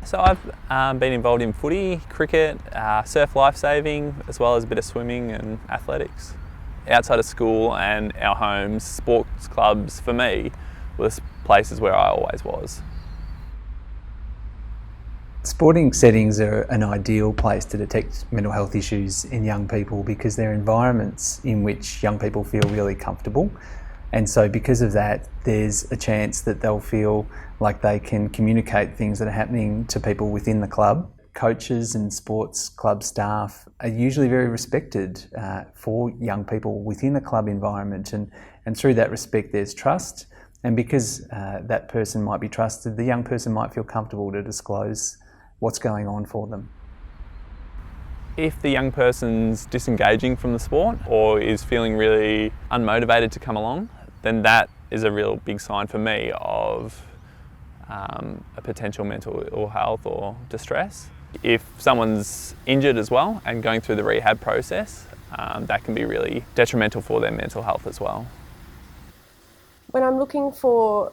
So I've been involved in footy, cricket, surf lifesaving, as well as a bit of swimming and athletics. Outside of school and our homes, sports clubs for me were places where I always was. Sporting settings are an ideal place to detect mental health issues in young people because they're environments in which young people feel really comfortable. And so because of that, there's a chance that they'll feel like they can communicate things that are happening to people within the club. Coaches and sports club staff are usually very respected for young people within the club environment, and through that respect there's trust, and because that person might be trusted, the young person might feel comfortable to disclose what's going on for them. If the young person's disengaging from the sport or is feeling really unmotivated to come along, then that is a real big sign for me of a potential mental ill health or distress. If someone's injured as well and going through the rehab process, that can be really detrimental for their mental health as well. When I'm looking for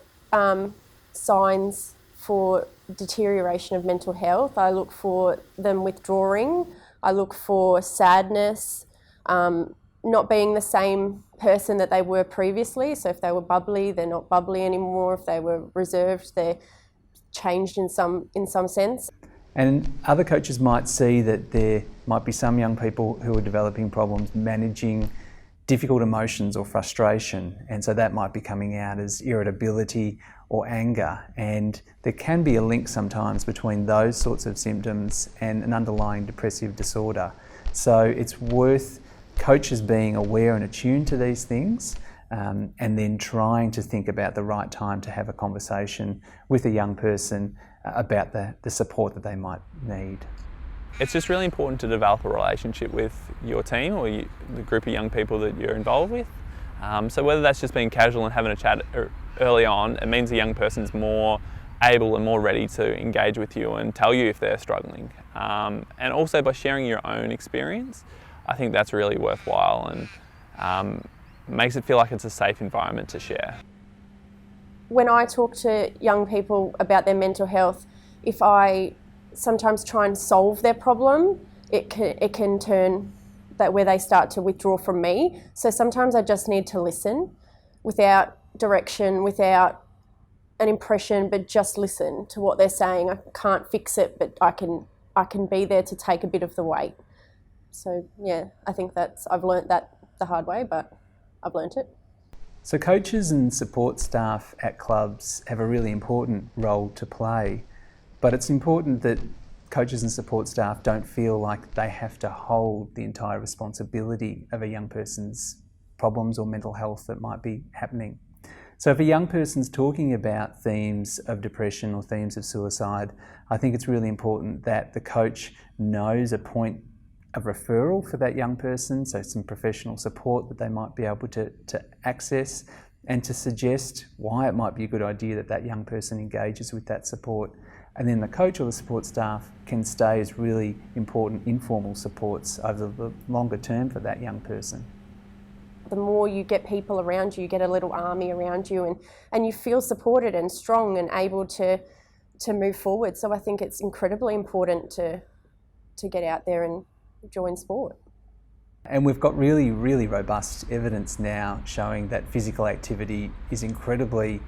signs for deterioration of mental health, I look for them withdrawing, I look for sadness, not being the same person that they were previously. So if they were bubbly, they're not bubbly anymore. If they were reserved, they're changed in some sense. And other coaches might see that there might be some young people who are developing problems managing difficult emotions or frustration, and so that might be coming out as irritability or anger, and there can be a link sometimes between those sorts of symptoms and an underlying depressive disorder. So it's worth coaches being aware and attuned to these things, and then trying to think about the right time to have a conversation with a young person about the support that they might need. It's just really important to develop a relationship with your team or the group of young people that you're involved with. So whether that's just being casual and having a chat early on, it means the young person's more able and more ready to engage with you and tell you if they're struggling. And also by sharing your own experience, I think that's really worthwhile and makes it feel like it's a safe environment to share. When I talk to young people about their mental health, if I sometimes try and solve their problem, it can turn that where they start to withdraw from me. So sometimes I just need to listen without direction, without an impression, but just listen to what they're saying. I can't fix it, but I can be there to take a bit of the weight. So yeah, I think I've learnt that the hard way, but I've learnt it. So coaches and support staff at clubs have a really important role to play, but it's important that coaches and support staff don't feel like they have to hold the entire responsibility of a young person's problems or mental health that might be happening. So if a young person's talking about themes of depression or themes of suicide, I think it's really important that the coach knows a point of referral for that young person, so some professional support that they might be able to access, and to suggest why it might be a good idea that that young person engages with that support. And then the coach or the support staff can stay as really important informal supports over the longer term for that young person. The more you get people around you, you get a little army around you, and you feel supported and strong and able to move forward. So I think it's incredibly important to get out there and join sport. And we've got really, really robust evidence now showing that physical activity is incredibly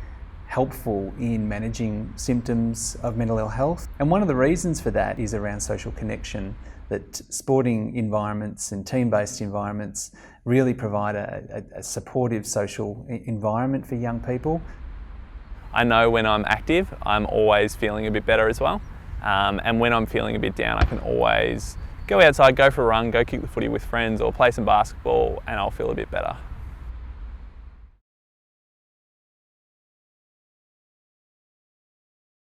helpful in managing symptoms of mental ill health. And one of the reasons for that is around social connection, that sporting environments and team-based environments really provide a supportive social environment for young people. I know when I'm active, I'm always feeling a bit better as well. And when I'm feeling a bit down, I can always go outside, go for a run, go kick the footy with friends or play some basketball, and I'll feel a bit better.